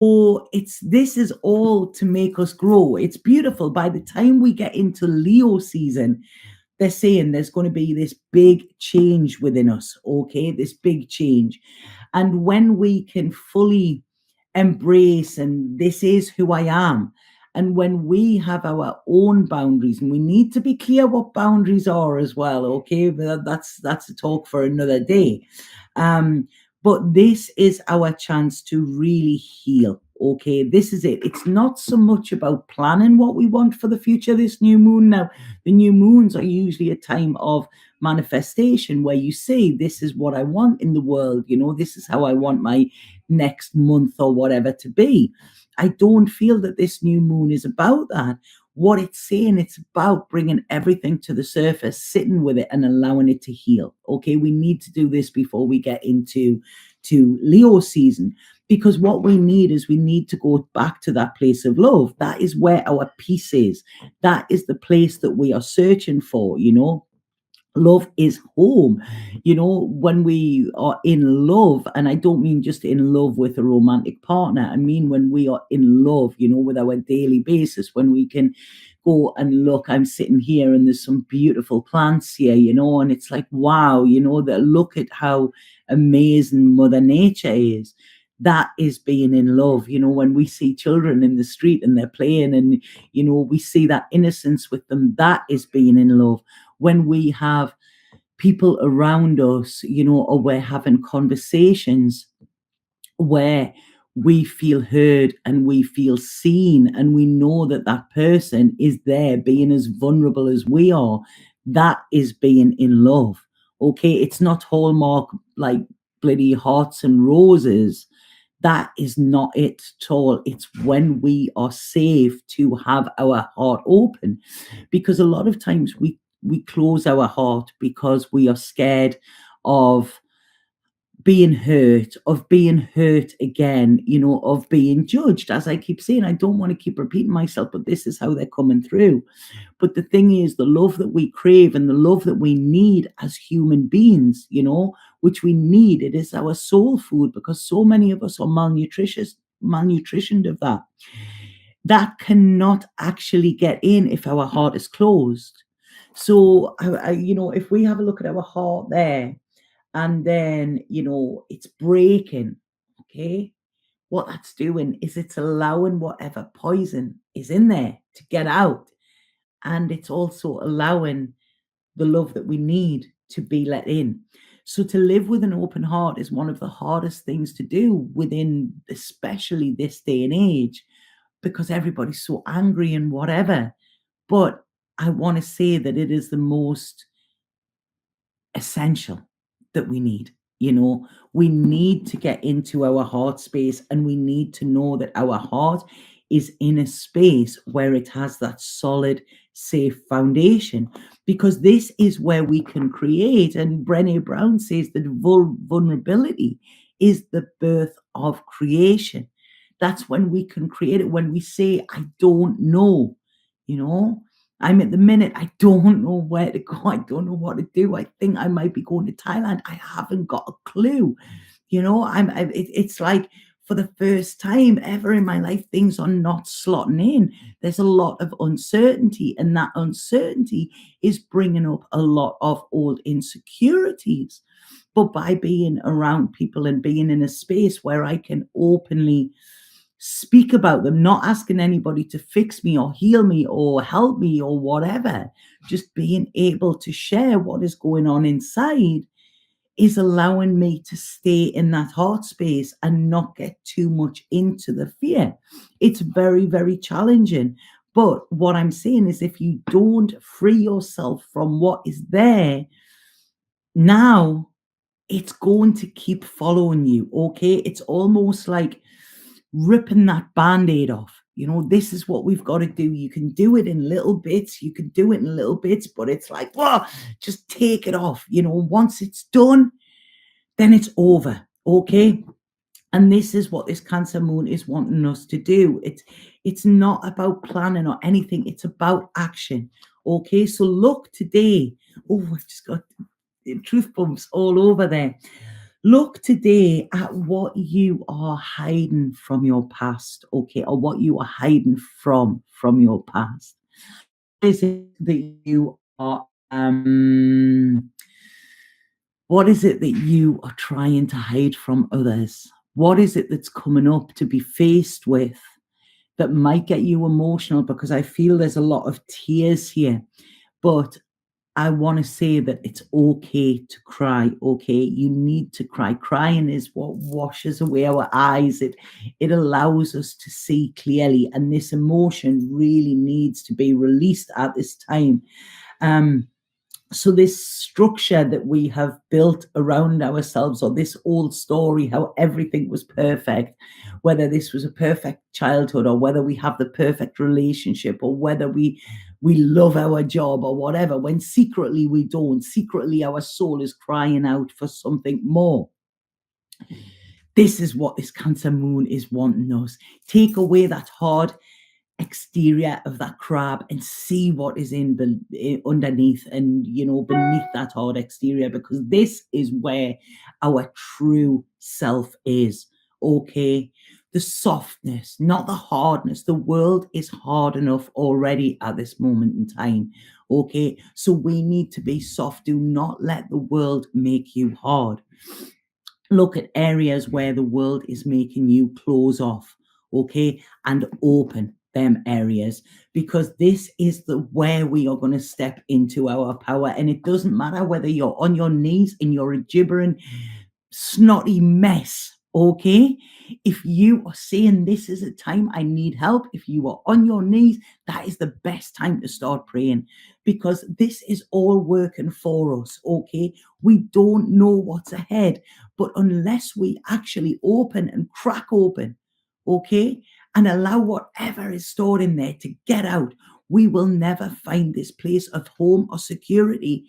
So this is all to make us grow. It's beautiful. By the time we get into Leo season, they're saying there's going to be this big change within us, okay? This big change. And when we can fully embrace, and this is who I am, and when we have our own boundaries, and we need to be clear what boundaries are as well, okay? But that's a talk for another day. Um, but this is our chance to really heal. Okay, this is it. It's not so much about planning what we want for the future, this new moon. Now, the new moons are usually a time of manifestation where you say, this is what I want in the world. This is how I want my next month or whatever to be. I don't feel that this new moon is about that. What it's saying, it's about bringing everything to the surface, sitting with it and allowing it to heal. Okay, we need to do this before we get into Leo season, because what we need is we need to go back to that place of love. That is where our peace is. That is the place that we are searching for. Love is home. When we are in love, and I don't mean just in love with a romantic partner, I mean when we are in love, with our daily basis, when we can go and look, I'm sitting here and there's some beautiful plants here, and it's like, wow, that look at how amazing Mother Nature is. That is being in love. When we see children in the street and they're playing, and we see that innocence with them, that is being in love. When we have people around us, or we're having conversations where we feel heard and we feel seen, and we know that that person is there being as vulnerable as we are, that is being in love. Okay, it's not Hallmark like bloody hearts and roses. That is not it at all. It's when we are safe to have our heart open, because a lot of times we close our heart because we are scared of being hurt again, of being judged. As I keep saying, I don't want to keep repeating myself, but this is how they're coming through. But the thing is, the love that we crave and the love that we need as human beings, which we need, it is our soul food, because so many of us are malnutritioned of that cannot actually get in if our heart is closed. So, if we have a look at our heart there, and then, it's breaking, okay? What that's doing is it's allowing whatever poison is in there to get out. And it's also allowing the love that we need to be let in. So to live with an open heart is one of the hardest things to do within, especially this day and age, because everybody's so angry and whatever. But I want to say that it is the most essential that we need. We need to get into our heart space, and we need to know that our heart is in a space where it has that solid, safe foundation, because this is where we can create. And Brené Brown says that vulnerability is the birth of creation. That's when we can create it, when we say, I don't know, you know, I'm at the minute, I don't know where to go. I don't know what to do. I think I might be going to Thailand. I haven't got a clue. It's like for the first time ever in my life, things are not slotting in. There's a lot of uncertainty, and that uncertainty is bringing up a lot of old insecurities. But by being around people and being in a space where I can openly speak about them, not asking anybody to fix me or heal me or help me or whatever, just being able to share what is going on inside, is allowing me to stay in that heart space and not get too much into the fear. It's very, very challenging. But what I'm saying is, if you don't free yourself from what is there now, it's going to keep following you. Okay. It's almost like ripping that band-aid off. This is what we've got to do. You can do it in little bits, but it's like, whoa, just take it off. Once it's done, then it's over. Okay. And this is what this Cancer moon is wanting us to do. It's not about planning or anything, it's about action. Okay. So look today. Oh, I've just got truth bumps all over there. Look today at what you are hiding from your past, okay, or what you are hiding from your past. Is it that you are what is it that you are trying to hide from others? What is it that's coming up to be faced with that might get you emotional? Because I feel there's a lot of tears here, but I want to say that it's okay to cry. Okay, you need to cry. Crying is what washes away our eyes. It allows us to see clearly, and this emotion really needs to be released at this time. Um, so this structure that we have built around ourselves, or this old story how everything was perfect, whether this was a perfect childhood, or whether we have the perfect relationship, or whether we love our job or whatever, when secretly we don't, secretly our soul is crying out for something more. This is what this Cancer moon is wanting us. Take away that hard exterior of that crab and see what is underneath, and beneath that hard exterior, because this is where our true self is. Okay, the softness, not the hardness. The world is hard enough already at this moment in time. Okay, so we need to be soft. Do not let the world make you hard. Look at areas where the world is making you close off, okay, and open them areas, because this is the where we are going to step into our power. And it doesn't matter whether you're on your knees and you're a gibbering snotty mess. Okay, if you are saying this is a time I need help, if you are on your knees, that is the best time to start praying, because this is all working for us. Okay, we don't know what's ahead, but unless we actually open and crack open, okay, and allow whatever is stored in there to get out, we will never find this place of home or security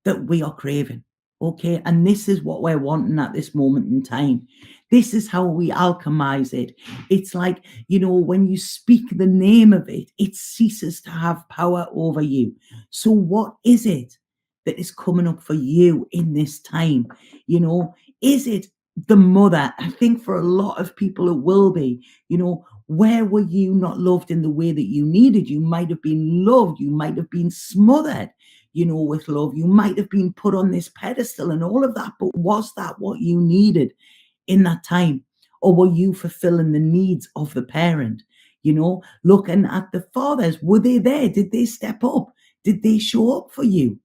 that we are craving. Okay, and this is what we're wanting at this moment in time. This is how we alchemize it. It's like, when you speak the name of it, it ceases to have power over you. So, what is it that is coming up for you in this time? Is it the mother? I think for a lot of people, it will be. Where were you not loved in the way that you needed? You might have been loved, you might have been smothered, with love. You might have been put on this pedestal and all of that, but was that what you needed in that time? Or were you fulfilling the needs of the parent? Looking at the fathers, were they there? Did they step up? Did they show up for you?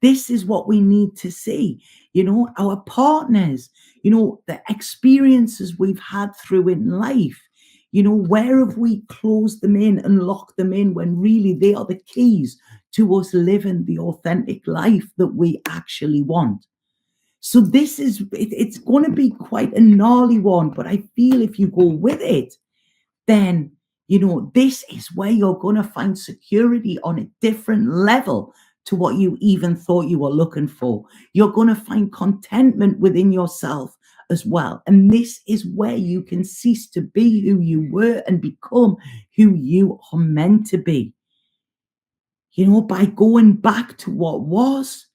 This is what we need to see. Our partners, the experiences we've had through in life. Where have we closed them in and locked them in when really they are the keys to us living the authentic life that we actually want? So it's going to be quite a gnarly one, but I feel if you go with it, then this is where you're going to find security on a different level to what you even thought you were looking for. You're going to find contentment within yourself as well, and this is where you can cease to be who you were and become who you are meant to be, by going back to what was,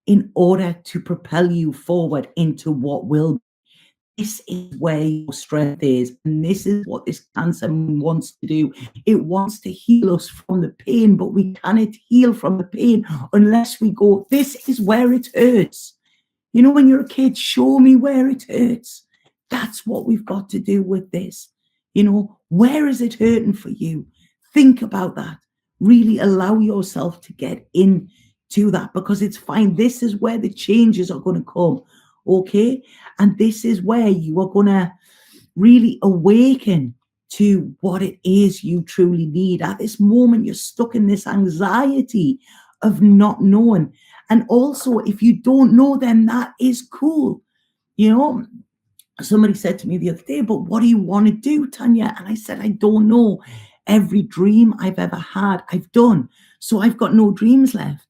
in order to propel you forward into what will be. This is where your strength is, and this is what this Cancer moon wants to do. It wants to heal us from the pain, but we cannot heal from the pain unless we go, this is where it hurts. When you're a kid, show me where it hurts. That's what we've got to do with this. Where is it hurting for you? Think about that. Really allow yourself to get into that, because it's fine. This is where the changes are going to come. Okay. And this is where you are going to really awaken to what it is you truly need. At this moment, you're stuck in this anxiety of not knowing. And also, if you don't know, then that is cool. Somebody said to me the other day, but what do you want to do, Tanya? And I said, I don't know. Every dream I've ever had, I've done. So I've got no dreams left.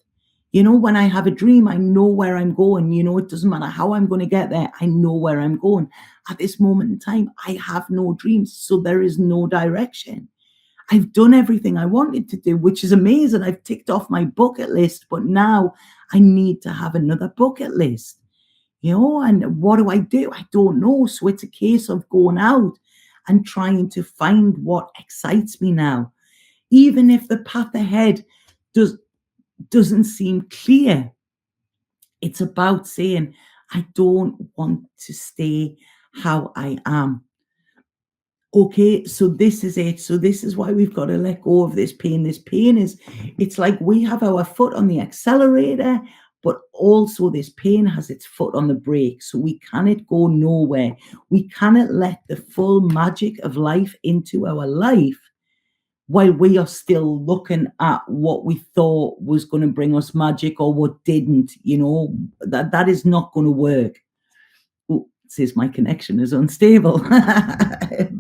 When I have a dream, I know where I'm going. It doesn't matter how I'm going to get there. I know where I'm going. At this moment in time, I have no dreams. So there is no direction. I've done everything I wanted to do, which is amazing. I've ticked off my bucket list, but now I need to have another bucket list. and what do? I don't know. So it's a case of going out and trying to find what excites me now. Even if the path ahead doesn't seem clear, it's about saying, I don't want to stay how I am. Okay, so this is it. So this is why we've got to let go of this pain. This pain it's like we have our foot on the accelerator, but also this pain has its foot on the brake. So we cannot go nowhere. We cannot let the full magic of life into our life while we are still looking at what we thought was going to bring us magic or what didn't. That is not going to work. Oh, it says my connection is unstable.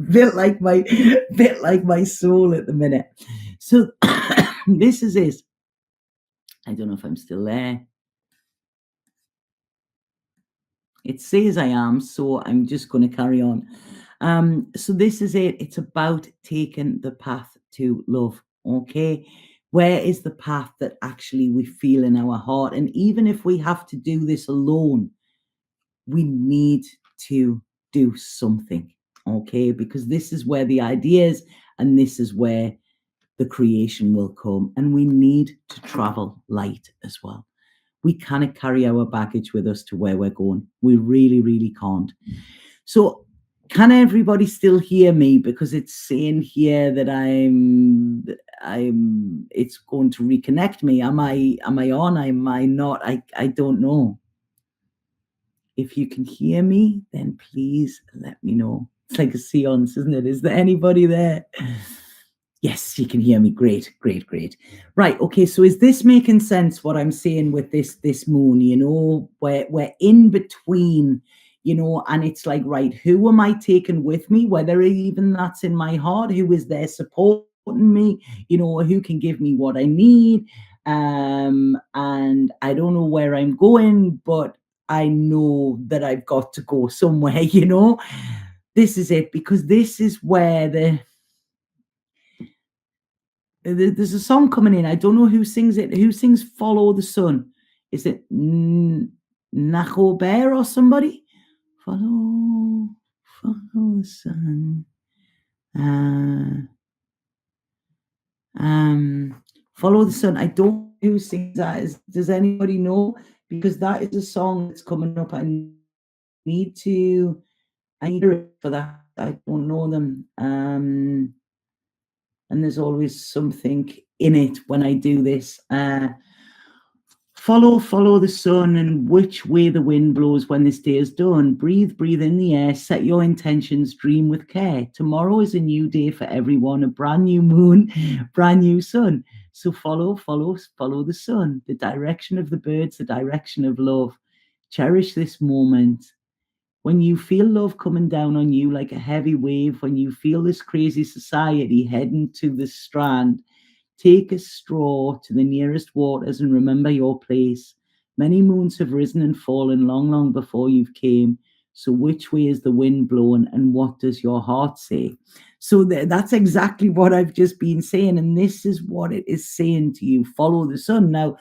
bit like my soul at the minute. So this is it. I don't know if I'm still there. It says I am, so I'm just going to carry on. So this is it. It's about taking the path to love. Okay. Where is the path that actually we feel in our heart? And even if we have to do this alone, we need to do something. Okay. Because this is where the ideas and this is where the creation will come. And we need to travel light as well. We cannot carry our baggage with us to where we're going. We really, really can't. So can everybody still hear me? Because it's saying here that it's going to reconnect me. Am I on? Am I not? I don't know. If you can hear me, then please let me know. It's like a seance, isn't it? Is there anybody there? Yes, you can hear me. Great. Right. Okay. So is this making sense what I'm saying with this moon, where we're in between, and it's like, right, who am I taking with me? Whether even that's in my heart, who is there supporting me, who can give me what I need. And I don't know where I'm going, but I know that I've got to go somewhere, This is it, because this is where there's a song coming in. I don't know who sings it. Who sings Follow the Sun? Is it Nacho Bear or somebody? Follow the sun. Follow the sun. I don't know who sings that. Does anybody know? Because that is a song that's coming up. I need to hear it for that. I don't know them. And there's always something in it when I do this. Follow the sun and which way the wind blows when this day is done. Breathe in the air, set your intentions, dream with care. Tomorrow is a new day for everyone, a brand new moon, brand new sun. So follow the sun, the direction of the birds, the direction of love. Cherish this moment. When you feel love coming down on you like a heavy wave, when you feel this crazy society heading to the strand, take a straw to the nearest waters and remember your place. Many moons have risen and fallen long, long before you've came. So which way is the wind blowing and what does your heart say? So that's exactly what I've just been saying. And this is what it is saying to you. Follow the sun. Now,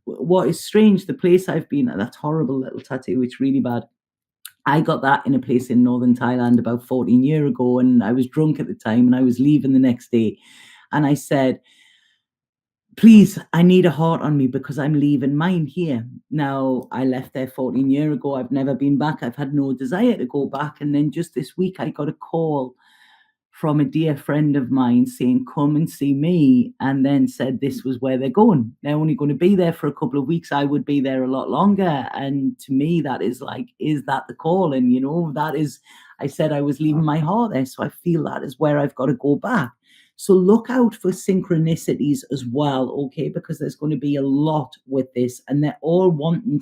what is strange, the place I've been at, that horrible little tattoo, it's really bad. I got that in a place in northern Thailand about 14 years ago, and I was drunk at the time and I was leaving the next day. And I said, please, I need a heart on me because I'm leaving mine here. Now, I left there 14 years ago. I've never been back. I've had no desire to go back. And then just this week, I got a call from a dear friend of mine saying, come and see me, and then said this was where they're going. They're only going to be there for a couple of weeks. I would be there a lot longer. And to me, that is like, is that the call? And, that is, I said I was leaving my heart there. So I feel that is where I've got to go back. So look out for synchronicities as well, okay? Because there's going to be a lot with this, and they're all wanting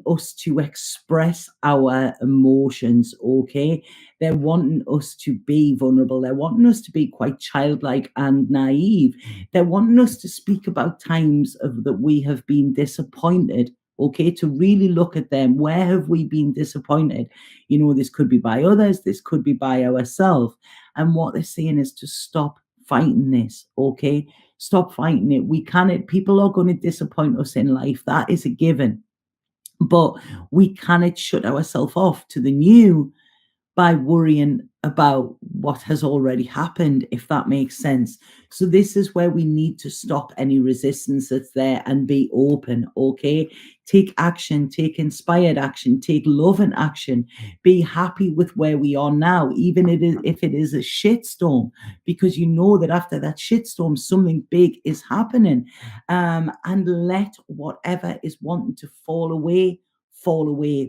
us to express our emotions, okay? They're wanting us to be vulnerable. They're wanting us to be quite childlike and naive. They're wanting us to speak about times that we have been disappointed, okay? To really look at them. Where have we been disappointed? This could be by others. This could be by ourselves. And what they're saying is to stop fighting this, okay? Stop fighting it. We cannot, people are going to disappoint us in life. That is a given. But we cannot shut ourselves off to the new by worrying about what has already happened, if that makes sense. So this is where we need to stop any resistance that's there and be open, okay? Take action, take inspired action, take loving action. Be happy with where we are now, even if it is a shitstorm, because you know that after that shitstorm, something big is happening. And let whatever is wanting to fall away,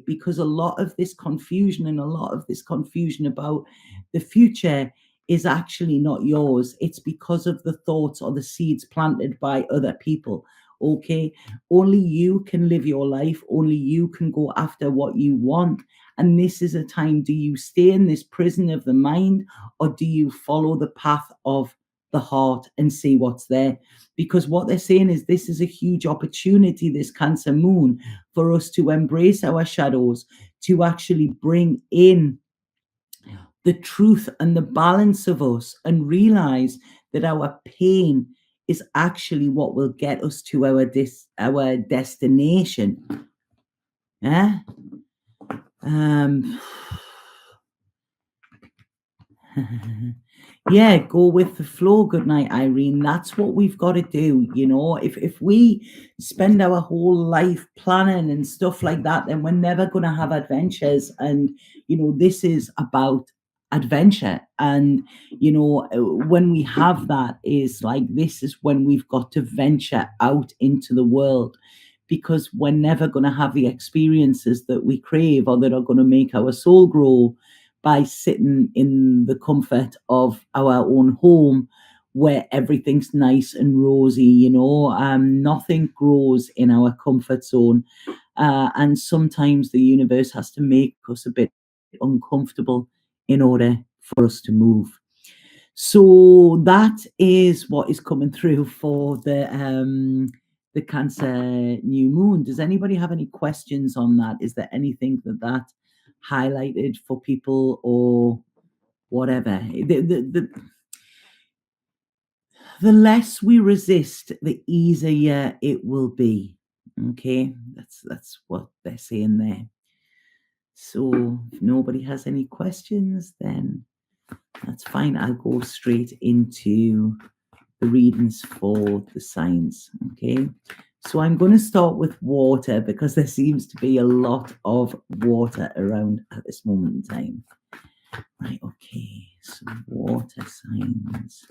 because a lot of this confusion and a lot of this confusion about the future is actually not yours. It's because of the thoughts or the seeds planted by other people. Okay, only you can live your life, only you can go after what you want. And this is a time, do you stay in this prison of the mind, or do you follow the path of the heart and see what's there? Because what they're saying is this is a huge opportunity, this Cancer moon, for us to embrace our shadows, to actually bring in the truth and the balance of us, and realize that our pain is actually what will get us to our destination. Yeah. Yeah, go with the flow. Good night, Irene. That's what we've got to do. If we spend our whole life planning and stuff like that, then we're never going to have adventures. And this is about adventure. And when we have that, is like, this is when we've got to venture out into the world, because we're never going to have the experiences that we crave or that are going to make our soul grow by sitting in the comfort of our own home, where everything's nice and rosy. Nothing grows in our comfort zone. And sometimes the universe has to make us a bit uncomfortable in order for us to move. So that is what is coming through for the Cancer new moon. Does anybody have any questions on that? Is there anything that highlighted for people, or whatever? The less we resist, the easier it will be. Okay, that's what they're saying there. So if nobody has any questions, then that's fine. I'll go straight into the readings for the signs. Okay, so I'm going to start with water, because there seems to be a lot of water around at this moment in time. Right, okay, so water signs.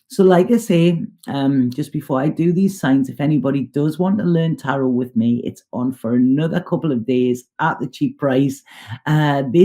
So like I say, just before I do these signs, if anybody does want to learn tarot with me, it's on for another couple of days at the cheap price. This